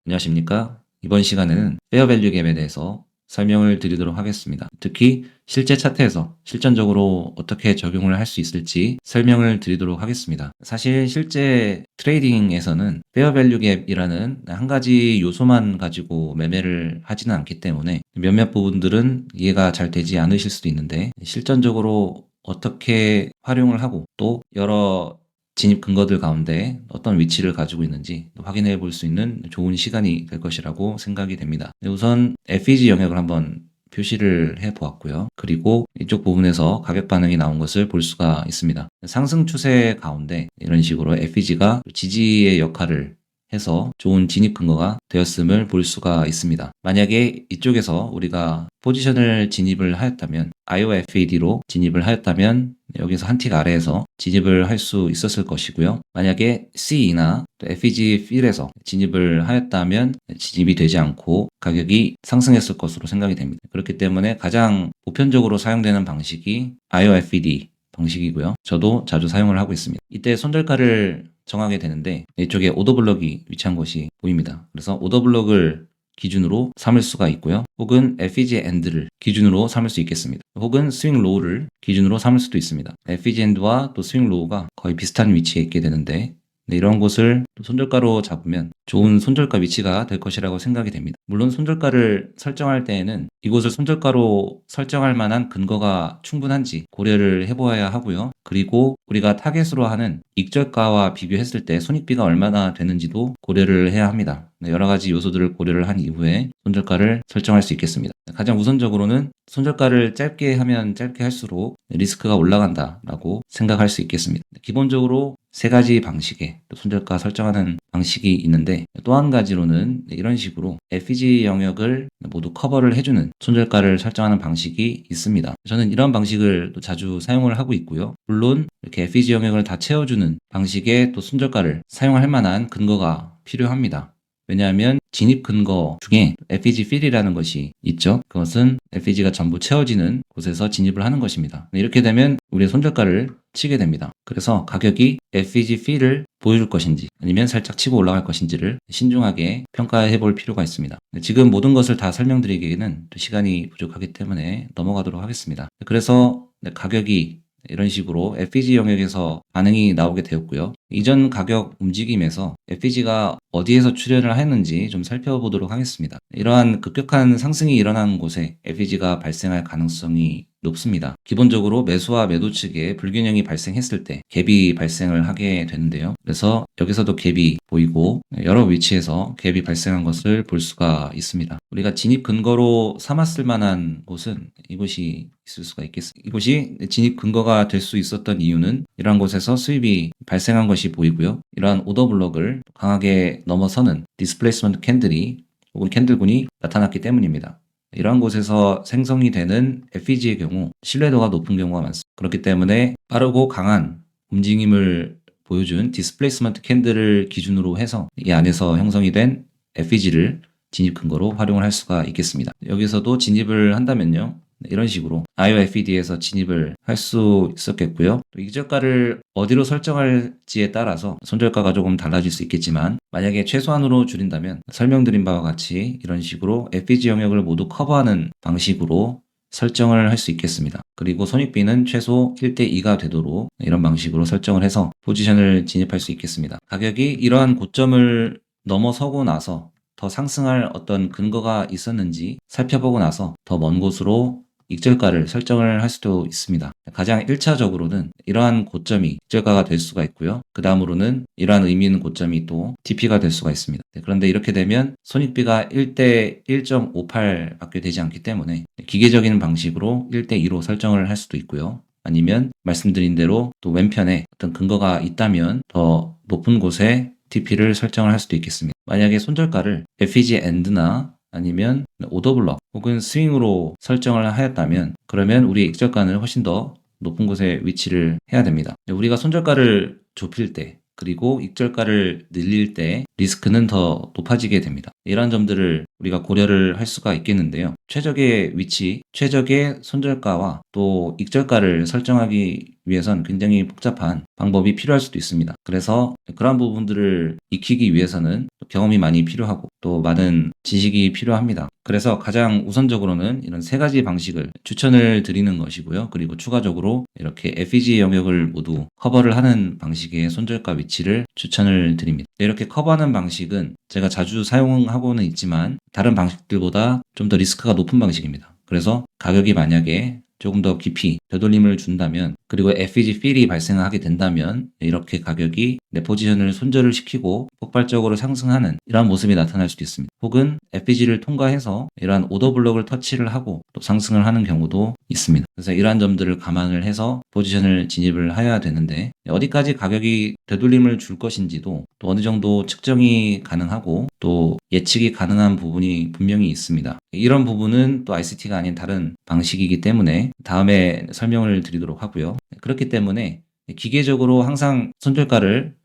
안녕하십니까? 이번 시간에는 페어 밸류 갭에 대해서 설명을 드리도록 하겠습니다. 특히 실제 차트에서 실전적으로 어떻게 적용을 할 수 있을지 설명을 드리도록 하겠습니다. 사실 실제 트레이딩에서는 페어 밸류 갭이라는 한 가지 요소만 가지고 매매를 하지는 않기 때문에 몇몇 부분들은 이해가 잘 되지 않으실 수도 있는데, 실전적으로 어떻게 활용을 하고 또 여러 진입 근거들 가운데 어떤 위치를 가지고 있는지 확인해 볼 수 있는 좋은 시간이 될 것이라고 생각이 됩니다. 우선 FEG 영역을 한번 표시를 해 보았고요. 그리고 이쪽 부분에서 가격 반응이 나온 것을 볼 수가 있습니다. 상승 추세 가운데 이런 식으로 FEG가 지지의 역할을 해서 좋은 진입 근거가 되었음을 볼 수가 있습니다. 만약에 이쪽에서 우리가 포지션을 진입을 하였다면, IOFAD로 진입을 하였다면 여기서 한 틱 아래에서 진입을 할 수 있었을 것이고요. 만약에 CE나 또 FEG 필에서 진입을 하였다면 진입이 되지 않고 가격이 상승했을 것으로 생각이 됩니다. 그렇기 때문에 가장 보편적으로 사용되는 방식이 IOFAD 방식이고요. 저도 자주 사용을 하고 있습니다. 이때 손절가를 정하게 되는데 이쪽에 오더블럭이 위치한 것이 보입니다. 그래서 오더블럭을 기준으로 삼을 수가 있고요. 혹은 FEG 엔드를 기준으로 삼을 수 있겠습니다. 혹은 스윙 로우를 기준으로 삼을 수도 있습니다. FEG 엔드와 또 스윙 로우가 거의 비슷한 위치에 있게 되는데, 이런 곳을 손절가로 잡으면 좋은 손절가 위치가 될 것이라고 생각이 됩니다. 물론 손절가를 설정할 때에는 이곳을 손절가로 설정할 만한 근거가 충분한지 고려를 해보아야 하고요. 그리고 우리가 타겟으로 하는 익절가와 비교했을 때 손익비가 얼마나 되는지도 고려를 해야 합니다. 여러 가지 요소들을 고려를 한 이후에 손절가를 설정할 수 있겠습니다. 가장 우선적으로는 손절가를 짧게 하면 짧게 할수록 리스크가 올라간다라고 생각할 수 있겠습니다. 기본적으로 세 가지 방식의 손절가 설정하는 방식이 있는데, 또 한 가지로는 이런 식으로 FEG 영역을 모두 커버를 해주는 손절가를 설정하는 방식이 있습니다. 저는 이런 방식을 또 자주 사용을 하고 있고요. 물론 이렇게 FEG 영역을 다 채워주는 방식의 또 손절가를 사용할 만한 근거가 필요합니다. 왜냐하면 진입 근거 중에 FEG fill이라는 것이 있죠. 그것은 FEG가 전부 채워지는 곳에서 진입을 하는 것입니다. 이렇게 되면 우리의 손절가를 치게 됩니다. 그래서 가격이 FEG fill을 보여줄 것인지 아니면 살짝 치고 올라갈 것인지를 신중하게 평가해 볼 필요가 있습니다. 지금 모든 것을 다 설명드리기에는 또 시간이 부족하기 때문에 넘어가도록 하겠습니다. 그래서 가격이 이런 식으로 FEG 영역에서 반응이 나오게 되었고요. 이전 가격 움직임에서 FEG가 어디에서 출현을 했는지 좀 살펴보도록 하겠습니다. 이러한 급격한 상승이 일어나는 곳에 FEG가 발생할 가능성이 높습니다. 기본적으로 매수와 매도 측에 불균형이 발생했을 때 갭이 발생을 하게 되는데요. 그래서 여기서도 갭이 보이고 여러 위치에서 갭이 발생한 것을 볼 수가 있습니다. 우리가 진입 근거로 삼았을 만한 곳은 이곳이 있을 수가 있겠습니다. 이곳이 진입 근거가 될 수 있었던 이유는 이러한 곳에서 수입이 발생한 것이 보이고요. 이러한 오더블럭을 강하게 넘어서는 디스플레이스먼트 캔들이 혹은 캔들군이 나타났기 때문입니다. 이러한 곳에서 생성이 되는 FEG의 경우 신뢰도가 높은 경우가 많습니다. 그렇기 때문에 빠르고 강한 움직임을 보여준 디스플레이스먼트 캔들을 기준으로 해서 이 안에서 형성이 된 FEG를 진입 근거로 활용을 할 수가 있겠습니다. 여기서도 진입을 한다면요, 이런 식으로 IOFED에서 진입을 할 수 있었겠고요. 또 익절가를 어디로 설정할지에 따라서 손절가가 조금 달라질 수 있겠지만, 만약에 최소한으로 줄인다면 설명드린 바와 같이 이런 식으로 FEG 영역을 모두 커버하는 방식으로 설정을 할 수 있겠습니다. 그리고 손익비는 최소 1대2가 되도록 이런 방식으로 설정을 해서 포지션을 진입할 수 있겠습니다. 가격이 이러한 고점을 넘어서고 나서 더 상승할 어떤 근거가 있었는지 살펴보고 나서 더 먼 곳으로 익절가를 설정을 할 수도 있습니다. 가장 1차적으로는 이러한 고점이 익절가가 될 수가 있고요. 그 다음으로는 이러한 의미 있는 고점이 또 TP가 될 수가 있습니다. 그런데 이렇게 되면 손익비가 1대 1.58 밖에 되지 않기 때문에 기계적인 방식으로 1대2로 설정을 할 수도 있고요. 아니면 말씀드린 대로 또 왼편에 어떤 근거가 있다면 더 높은 곳에 TP를 설정을 할 수도 있겠습니다. 만약에 손절가를 FEG 엔드나 아니면 오더블럭 혹은 스윙으로 설정을 하였다면, 그러면 우리의 익절가는 훨씬 더 높은 곳에 위치를 해야 됩니다. 우리가 손절가를 좁힐 때 그리고 익절가를 늘릴 때 리스크는 더 높아지게 됩니다. 이러한 점들을 우리가 고려를 할 수가 있겠는데요. 최적의 위치, 최적의 손절가와 또 익절가를 설정하기 위해선 굉장히 복잡한 방법이 필요할 수도 있습니다. 그래서 그러한 부분들을 익히기 위해서는 경험이 많이 필요하고 또 많은 지식이 필요합니다. 그래서 가장 우선적으로는 이런 세 가지 방식을 추천을 드리는 것이고요. 그리고 추가적으로 이렇게 FEG 영역을 모두 커버를 하는 방식의 손절가 위치를 추천을 드립니다. 이렇게 커버하는 방식은 제가 자주 사용하고는 있지만 다른 방식들보다 좀 더 리스크가 높은 방식입니다. 그래서 가격이 만약에 조금 더 깊이 되돌림을 준다면, 그리고 FEG 필이 발생하게 된다면 이렇게 가격이 내 포지션을 손절을 시키고 폭발적으로 상승하는 이러한 모습이 나타날 수도 있습니다. 혹은 FEG를 통과해서 이러한 오더블록을 터치를 하고 또 상승을 하는 경우도 있습니다. 그래서 이러한 점들을 감안을 해서 포지션을 진입을 해야 되는데, 어디까지 가격이 되돌림을 줄 것인지도 또 어느 정도 측정이 가능하고 또 예측이 가능한 부분이 분명히 있습니다. 이런 부분은 또 ICT가 아닌 다른 방식이기 때문에 다음에 설명을 드리도록 하고요. 그렇기 때문에 기계적으로 항상 손절가를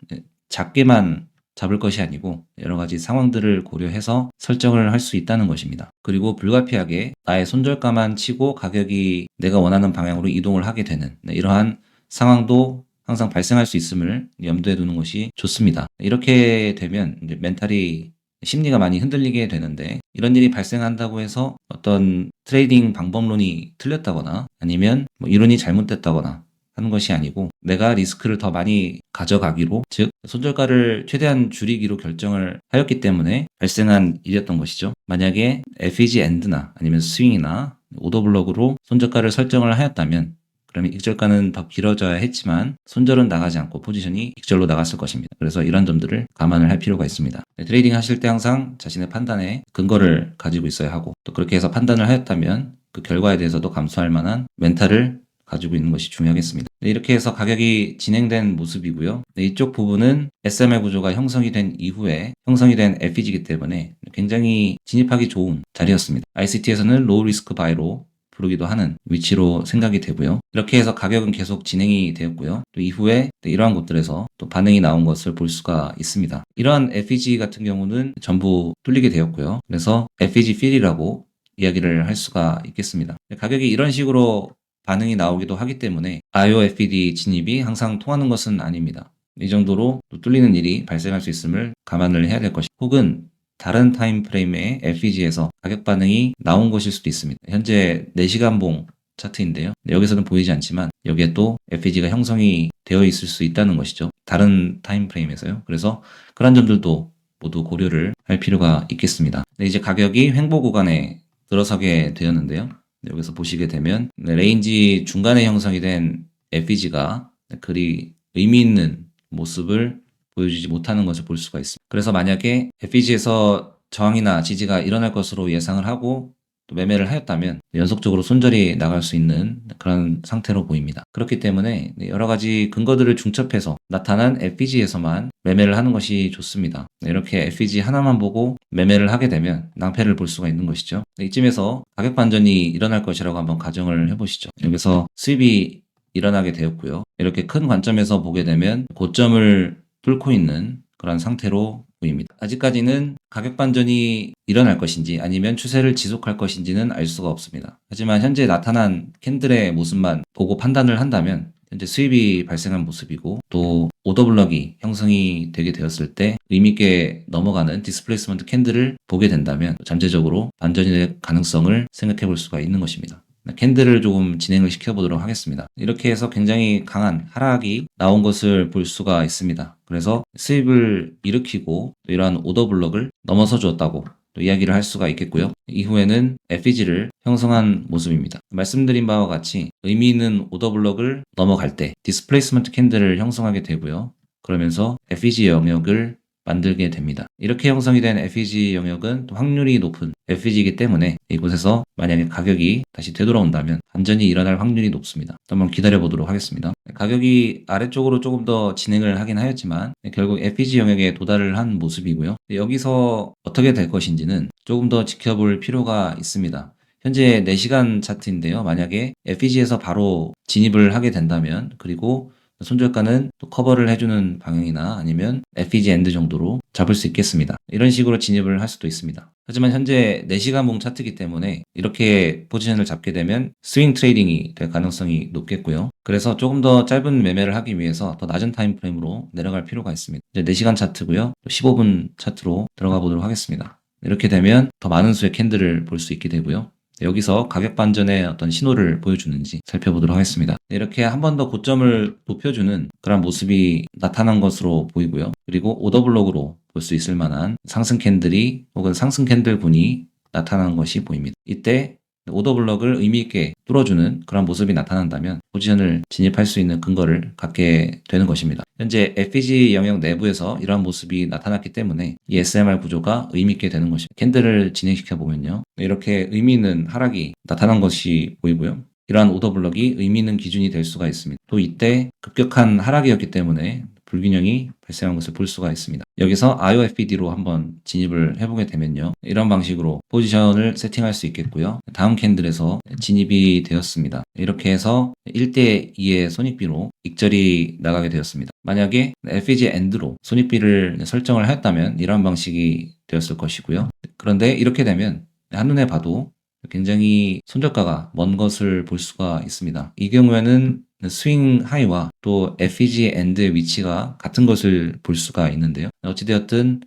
작게만 잡을 것이 아니고 여러 가지 상황들을 고려해서 설정을 할 수 있다는 것입니다. 그리고 불가피하게 나의 손절가만 치고 가격이 내가 원하는 방향으로 이동을 하게 되는 이러한 상황도 항상 발생할 수 있음을 염두에 두는 것이 좋습니다. 이렇게 되면 이제 멘탈이 심리가 많이 흔들리게 되는데, 이런 일이 발생한다고 해서 어떤 트레이딩 방법론이 틀렸다거나 아니면 이론이 잘못됐다거나 하는 것이 아니고, 내가 리스크를 더 많이 가져가기로, 즉 손절가를 최대한 줄이기로 결정을 하였기 때문에 발생한 일이었던 것이죠. 만약에 FEG 엔드나 아니면 스윙이나 오더블록으로 손절가를 설정을 하였다면 그러면 익절가는 더 길어져야 했지만 손절은 나가지 않고 포지션이 익절로 나갔을 것입니다. 그래서 이런 점들을 감안을 할 필요가 있습니다. 트레이딩 하실 때 항상 자신의 판단에 근거를 가지고 있어야 하고, 또 그렇게 해서 판단을 하였다면 그 결과에 대해서도 감수할 만한 멘탈을 가지고 있는 것이 중요하겠습니다. 이렇게 해서 가격이 진행된 모습이고요. 이쪽 부분은 SMR 구조가 형성이 된 이후에 형성이 된 FEG이기 때문에 굉장히 진입하기 좋은 자리였습니다. ICT에서는 로우 리스크 바이로 부르기도 하는 위치로 생각이 되고요. 이렇게 해서 가격은 계속 진행이 되었고요. 또 이후에 이러한 곳들에서 또 반응이 나온 것을 볼 수가 있습니다. 이러한 FEG 같은 경우는 전부 뚫리게 되었고요. 그래서 FEG 필이라고 이야기를 할 수가 있겠습니다. 가격이 이런 식으로 반응이 나오기도 하기 때문에 IOFED 진입이 항상 통하는 것은 아닙니다. 이 정도로 또 뚫리는 일이 발생할 수 있음을 감안을 해야 될 것이, 혹은 다른 타임프레임의 FEG에서 가격 반응이 나온 것일 수도 있습니다. 현재 4시간봉 차트인데요. 여기서는 보이지 않지만 여기에 또 FEG가 형성이 되어 있을 수 있다는 것이죠. 다른 타임프레임에서요. 그래서 그런 점들도 모두 고려를 할 필요가 있겠습니다. 이제 가격이 횡보 구간에 들어서게 되었는데요. 여기서 보시게 되면 레인지 중간에 형성이 된 FEG가 그리 의미 있는 모습을 보여주지 못하는 것을 볼 수가 있습니다. 그래서 만약에 FEG에서 저항이나 지지가 일어날 것으로 예상을 하고 또 매매를 하였다면 연속적으로 손절이 나갈 수 있는 그런 상태로 보입니다. 그렇기 때문에 여러 가지 근거들을 중첩해서 나타난 FEG에서만 매매를 하는 것이 좋습니다. 이렇게 FEG 하나만 보고 매매를 하게 되면 낭패를 볼 수가 있는 것이죠. 이쯤에서 가격 반전이 일어날 것이라고 한번 가정을 해보시죠. 여기서 수입이 일어나게 되었고요. 이렇게 큰 관점에서 보게 되면 고점을 뚫고 있는 그런 상태로 보입니다. 아직까지는 가격 반전이 일어날 것인지 아니면 추세를 지속할 것인지는 알 수가 없습니다. 하지만 현재 나타난 캔들의 모습만 보고 판단을 한다면 현재 수입이 발생한 모습이고, 또 오더블럭이 형성이 되게 되었을 때 의미있게 넘어가는 디스플레이스먼트 캔들을 보게 된다면 잠재적으로 반전이 될 가능성을 생각해 볼 수가 있는 것입니다. 캔들을 조금 진행을 시켜보도록 하겠습니다. 이렇게 해서 굉장히 강한 하락이 나온 것을 볼 수가 있습니다. 그래서 수입을 일으키고 또 이러한 오더블럭을 넘어서 주었다고 또 이야기를 할 수가 있겠고요. 이후에는 FEG를 형성한 모습입니다. 말씀드린 바와 같이 의미 있는 오더블럭을 넘어갈 때 디스플레이스먼트 캔들을 형성하게 되고요. 그러면서 FEG 영역을 만들게 됩니다. 이렇게 형성이 된 FEG 영역은 또 확률이 높은 FEG이기 때문에 이곳에서 만약에 가격이 다시 되돌아온다면 반전이 일어날 확률이 높습니다. 한번 기다려 보도록 하겠습니다. 가격이 아래쪽으로 조금 더 진행을 하긴 하였지만 결국 FEG 영역에 도달을 한 모습이고요. 여기서 어떻게 될 것인지는 조금 더 지켜볼 필요가 있습니다. 현재 4시간 차트인데요. 만약에 FEG에서 바로 진입을 하게 된다면, 그리고 손절가는 또 커버를 해주는 방향이나 아니면 FEG 엔드 정도로 잡을 수 있겠습니다. 이런 식으로 진입을 할 수도 있습니다. 하지만 현재 4시간 봉 차트이기 때문에 이렇게 포지션을 잡게 되면 스윙 트레이딩이 될 가능성이 높겠고요. 그래서 조금 더 짧은 매매를 하기 위해서 더 낮은 타임프레임으로 내려갈 필요가 있습니다. 이제 4시간 차트고요. 15분 차트로 들어가 보도록 하겠습니다. 이렇게 되면 더 많은 수의 캔들을 볼 수 있게 되고요. 여기서 가격 반전의 어떤 신호를 보여주는지 살펴보도록 하겠습니다. 이렇게 한 번 더 고점을 높여주는 그런 모습이 나타난 것으로 보이고요. 그리고 오더블록으로 볼 수 있을 만한 상승 캔들이 혹은 상승 캔들군이 나타난 것이 보입니다. 이때 오더블록을 의미있게 뚫어주는 그런 모습이 나타난다면 포지션을 진입할 수 있는 근거를 갖게 되는 것입니다. 현재 FEG 영역 내부에서 이러한 모습이 나타났기 때문에 이 SMR 구조가 의미있게 되는 것입니다. 캔들을 진행시켜 보면요. 이렇게 의미있는 하락이 나타난 것이 보이고요. 이러한 오더블록이 의미있는 기준이 될 수가 있습니다. 또 이때 급격한 하락이었기 때문에 불균형이 발생한 것을 볼 수가 있습니다. 여기서 IOFPD로 한번 진입을 해보게 되면요. 이런 방식으로 포지션을 세팅할 수 있겠고요. 다음 캔들에서 진입이 되었습니다. 이렇게 해서 1대2의 손익비로 익절이 나가게 되었습니다. 만약에 FEG 엔드로 손익비를 설정을 하였다면 이런 방식이 되었을 것이고요. 그런데 이렇게 되면 한눈에 봐도 굉장히 손절가가 먼 것을 볼 수가 있습니다. 이 경우에는 스윙 하이와 또 FEG 엔드의 위치가 같은 것을 볼 수가 있는데요. 어찌되었든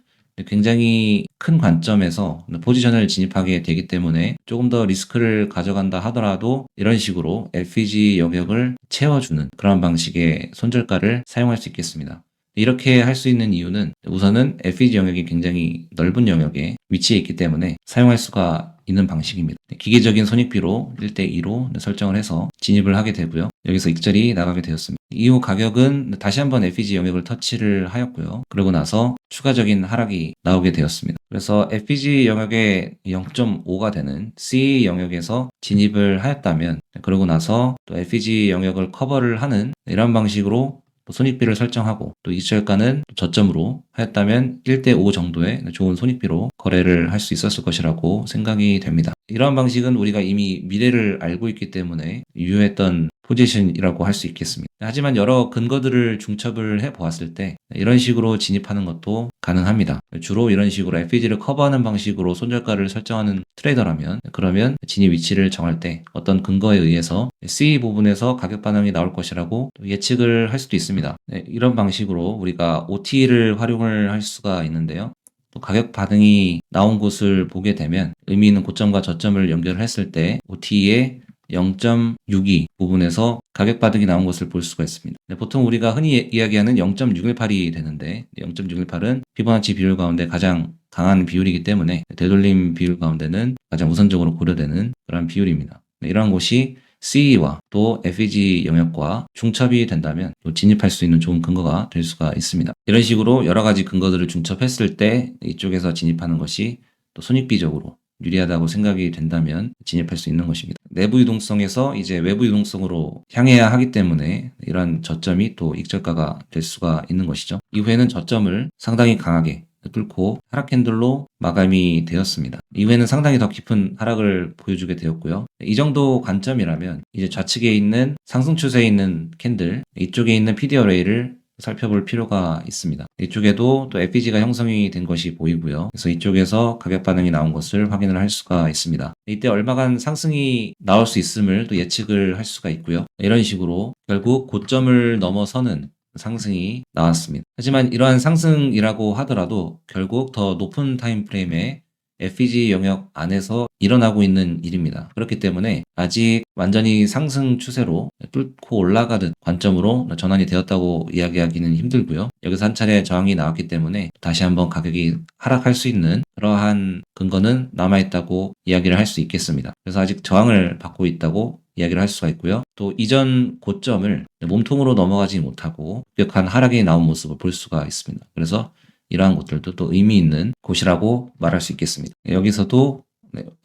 굉장히 큰 관점에서 포지션을 진입하게 되기 때문에 조금 더 리스크를 가져간다 하더라도 이런 식으로 FEG 영역을 채워주는 그런 방식의 손절가를 사용할 수 있겠습니다. 이렇게 할 수 있는 이유는 우선은 FEG 영역이 굉장히 넓은 영역에 위치해 있기 때문에 사용할 수가 있는 방식입니다. 기계적인 손익비로 1대2로 설정을 해서 진입을 하게 되고요. 여기서 익절이 나가게 되었습니다. 이후 가격은 다시 한번 FEG 영역을 터치를 하였고요. 그러고 나서 추가적인 하락이 나오게 되었습니다. 그래서 FEG 영역의 0.5가 되는 C 영역에서 진입을 하였다면 그러고 나서 또 FEG 영역을 커버를 하는 이런 방식으로 손익비를 설정하고 또 익절가는 저점으로 하였다면 1대5 정도의 좋은 손익비로 거래를 할 수 있었을 것이라고 생각이 됩니다. 이러한 방식은 우리가 이미 미래를 알고 있기 때문에 유효했던 포지션이라고 할 수 있겠습니다. 하지만 여러 근거들을 중첩을 해 보았을 때 이런 식으로 진입하는 것도 가능합니다. 주로 이런 식으로 FEG를 커버하는 방식으로 손절가를 설정하는 트레이더라면 그러면 진입 위치를 정할 때 어떤 근거에 의해서 C 부분에서 가격 반응이 나올 것이라고 예측을 할 수도 있습니다. 이런 방식으로 우리가 OT를 활용을 할 수가 있는데요. 또 가격 반응이 나온 곳을 보게 되면 의미 있는 고점과 저점을 연결했을 때 OT의 0.62 부분에서 가격 반등이 나온 것을 볼 수가 있습니다. 보통 우리가 흔히 이야기하는 0.618이 되는데 0.618은 피보나치 비율 가운데 가장 강한 비율이기 때문에 되돌림 비율 가운데는 가장 우선적으로 고려되는 그런 비율입니다. 이러한 곳이 CE와 또 FEG 영역과 중첩이 된다면 또 진입할 수 있는 좋은 근거가 될 수가 있습니다. 이런 식으로 여러 가지 근거들을 중첩했을 때 이쪽에서 진입하는 것이 또 손익비적으로 유리하다고 생각이 된다면 진입할 수 있는 것입니다. 내부 유동성에서 이제 외부 유동성으로 향해야 하기 때문에 이런 저점이 또 익절가가 될 수가 있는 것이죠. 이후에는 저점을 상당히 강하게 뚫고 하락 캔들로 마감이 되었습니다. 이후에는 상당히 더 깊은 하락을 보여주게 되었고요. 이 정도 관점이라면 이제 좌측에 있는 상승 추세에 있는 캔들, 이쪽에 있는 PD 어레이를 살펴볼 필요가 있습니다. 이쪽에도 또 FEG가 형성이 된 것이 보이고요. 그래서 이쪽에서 가격 반응이 나온 것을 확인을 할 수가 있습니다. 이때 얼마간 상승이 나올 수 있음을 또 예측을 할 수가 있고요. 이런 식으로 결국 고점을 넘어서는 상승이 나왔습니다. 하지만 이러한 상승이라고 하더라도 결국 더 높은 타임프레임에 FEG 영역 안에서 일어나고 있는 일입니다. 그렇기 때문에 아직 완전히 상승 추세로 뚫고 올라가는 관점으로 전환이 되었다고 이야기하기는 힘들고요. 여기서 한 차례 저항이 나왔기 때문에 다시 한번 가격이 하락할 수 있는 그러한 근거는 남아있다고 이야기를 할 수 있겠습니다. 그래서 아직 저항을 받고 있다고 이야기를 할 수가 있고요. 또 이전 고점을 몸통으로 넘어가지 못하고 급격한 하락이 나온 모습을 볼 수가 있습니다. 그래서 이러한 곳들도 또 의미 있는 곳이라고 말할 수 있겠습니다. 여기서도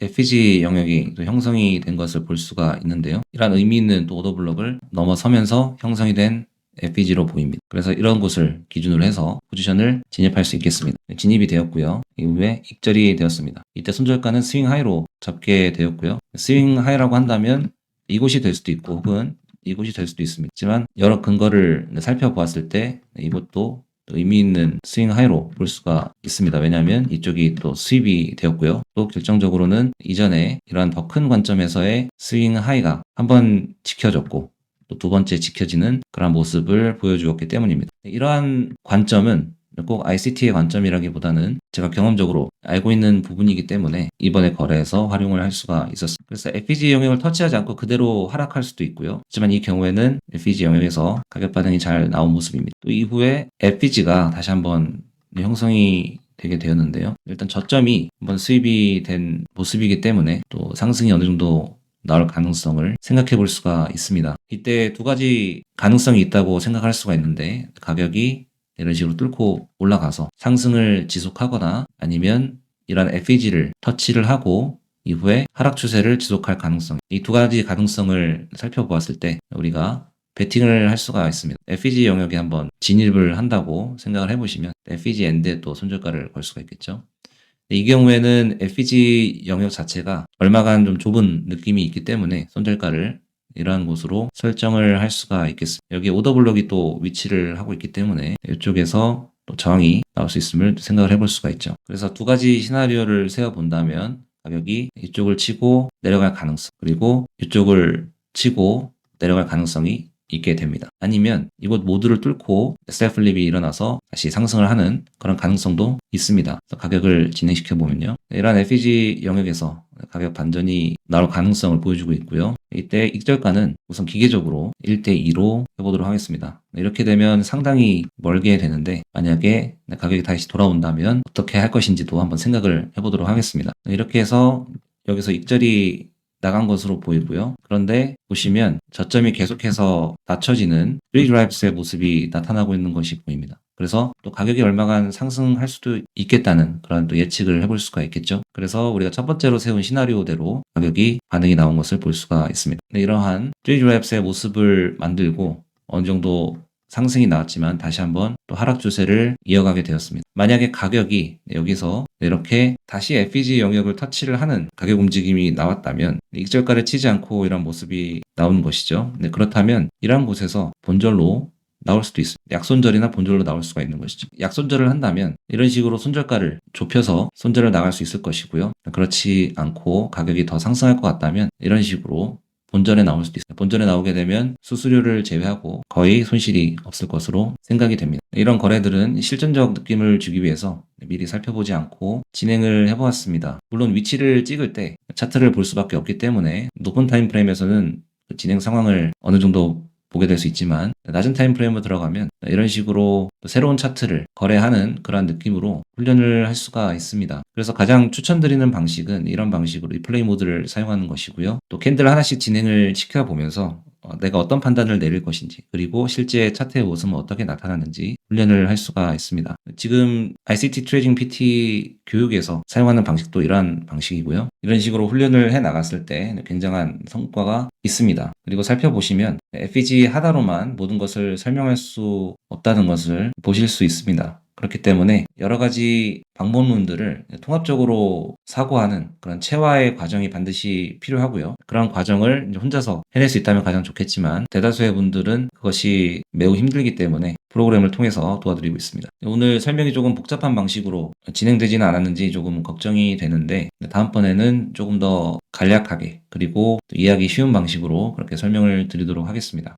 FEG 영역이 또 형성이 된 것을 볼 수가 있는데요. 이러한 의미 있는 또 오더블록을 넘어서면서 형성이 된 FEG로 보입니다. 그래서 이런 곳을 기준으로 해서 포지션을 진입할 수 있겠습니다. 진입이 되었고요. 이후에 익절이 되었습니다. 이때 손절가는 스윙 하이로 잡게 되었고요. 스윙 하이라고 한다면 이곳이 될 수도 있고 혹은 이곳이 될 수도 있습니다. 하지만 여러 근거를 살펴보았을 때 이것도 의미 있는 스윙 하이로 볼 수가 있습니다. 왜냐하면 이쪽이 또 수입이 되었고요. 또 결정적으로는 이전에 이러한 더 큰 관점에서의 스윙 하이가 한번 지켜졌고 또 두 번째 지켜지는 그런 모습을 보여주었기 때문입니다. 이러한 관점은 꼭 ICT의 관점이라기보다는 제가 경험적으로 알고 있는 부분이기 때문에 이번에 거래에서 활용을 할 수가 있었습니다. 그래서 FEG 영역을 터치하지 않고 그대로 하락할 수도 있고요. 하지만 이 경우에는 FEG 영역에서 가격 반응이 잘 나온 모습입니다. 또 이후에 FEG가 다시 한번 형성이 되게 되었는데요. 일단 저점이 한번 수입이 된 모습이기 때문에 또 상승이 어느 정도 나올 가능성을 생각해 볼 수가 있습니다. 이때 두 가지 가능성이 있다고 생각할 수가 있는데 가격이 이런 식으로 뚫고 올라가서 상승을 지속하거나 아니면 이런 FEG를 터치를 하고 이후에 하락 추세를 지속할 가능성, 이 두 가지 가능성을 살펴보았을 때 우리가 베팅을 할 수가 있습니다. FEG 영역에 한번 진입을 한다고 생각을 해보시면 FEG 엔드에 또 손절가를 걸 수가 있겠죠. 이 경우에는 FEG 영역 자체가 얼마간 좀 좁은 느낌이 있기 때문에 손절가를 이러한 곳으로 설정을 할 수가 있겠습니다. 여기 오더블록이 또 위치를 하고 있기 때문에 이쪽에서 또 저항이 나올 수 있음을 생각을 해볼 수가 있죠. 그래서 두 가지 시나리오를 세워본다면 가격이 이쪽을 치고 내려갈 가능성, 그리고 이쪽을 치고 내려갈 가능성이 있게 됩니다. 아니면 이곳 모두를 뚫고 셀프 립이 일어나서 다시 상승을 하는 그런 가능성도 있습니다. 가격을 진행시켜 보면요. 이러한 FEG 영역에서 가격 반전이 나올 가능성을 보여주고 있고요. 이때 익절가는 우선 기계적으로 1대2로 해보도록 하겠습니다. 이렇게 되면 상당히 멀게 되는데 만약에 가격이 다시 돌아온다면 어떻게 할 것인지도 한번 생각을 해보도록 하겠습니다. 이렇게 해서 여기서 익절이 나간 것으로 보이고요. 그런데 보시면 저점이 계속해서 낮춰지는 프리드라이브스의 모습이 나타나고 있는 것이 보입니다. 그래서 또 가격이 얼마간 상승할 수도 있겠다는 그런 또 예측을 해볼 수가 있겠죠. 그래서 우리가 첫 번째로 세운 시나리오대로 가격이 반응이 나온 것을 볼 수가 있습니다. 이러한 프리드라이브스의 모습을 만들고 어느 정도 상승이 나왔지만 다시 한번 또 하락 추세를 이어가게 되었습니다. 만약에 가격이 여기서 이렇게 다시 FEG 영역을 터치를 하는 가격 움직임이 나왔다면 익절가를 치지 않고 이런 모습이 나오는 것이죠. 그렇다면 이러한 곳에서 본절로 나올 수도 있습니다. 약손절이나 본절로 나올 수가 있는 것이죠. 약손절을 한다면 이런 식으로 손절가를 좁혀서 손절을 나갈 수 있을 것이고요. 그렇지 않고 가격이 더 상승할 것 같다면 이런 식으로 본전에 나올 수도 있어요. 본전에 나오게 되면 수수료를 제외하고 거의 손실이 없을 것으로 생각이 됩니다. 이런 거래들은 실전적 느낌을 주기 위해서 미리 살펴보지 않고 진행을 해보았습니다. 물론 위치를 찍을 때 차트를 볼 수밖에 없기 때문에 높은 타임프레임에서는 진행 상황을 어느 정도 보게 될 수 있지만 낮은 타임프레임으로 들어가면 이런 식으로 새로운 차트를 거래하는 그런 느낌으로 훈련을 할 수가 있습니다. 그래서 가장 추천드리는 방식은 이런 방식으로 리플레이 모드를 사용하는 것이고요. 또 캔들 하나씩 진행을 시켜보면서 내가 어떤 판단을 내릴 것인지 그리고 실제 차트의 모습은 어떻게 나타나는지 훈련을 할 수가 있습니다. 지금 ICT 트레이딩 PT 교육에서 사용하는 방식도 이러한 방식이고요. 이런 식으로 훈련을 해 나갔을 때 굉장한 성과가 있습니다. 그리고 살펴보시면 FEG 하나로만 모든 것을 설명할 수 없다는 것을 보실 수 있습니다. 그렇기 때문에 여러 가지 방법론들을 통합적으로 사고하는 그런 체화의 과정이 반드시 필요하고요. 그런 과정을 이제 혼자서 해낼 수 있다면 가장 좋겠지만 대다수의 분들은 그것이 매우 힘들기 때문에 프로그램을 통해서 도와드리고 있습니다. 오늘 설명이 조금 복잡한 방식으로 진행되지는 않았는지 조금 걱정이 되는데 다음번에는 조금 더 간략하게 그리고 이해하기 쉬운 방식으로 그렇게 설명을 드리도록 하겠습니다.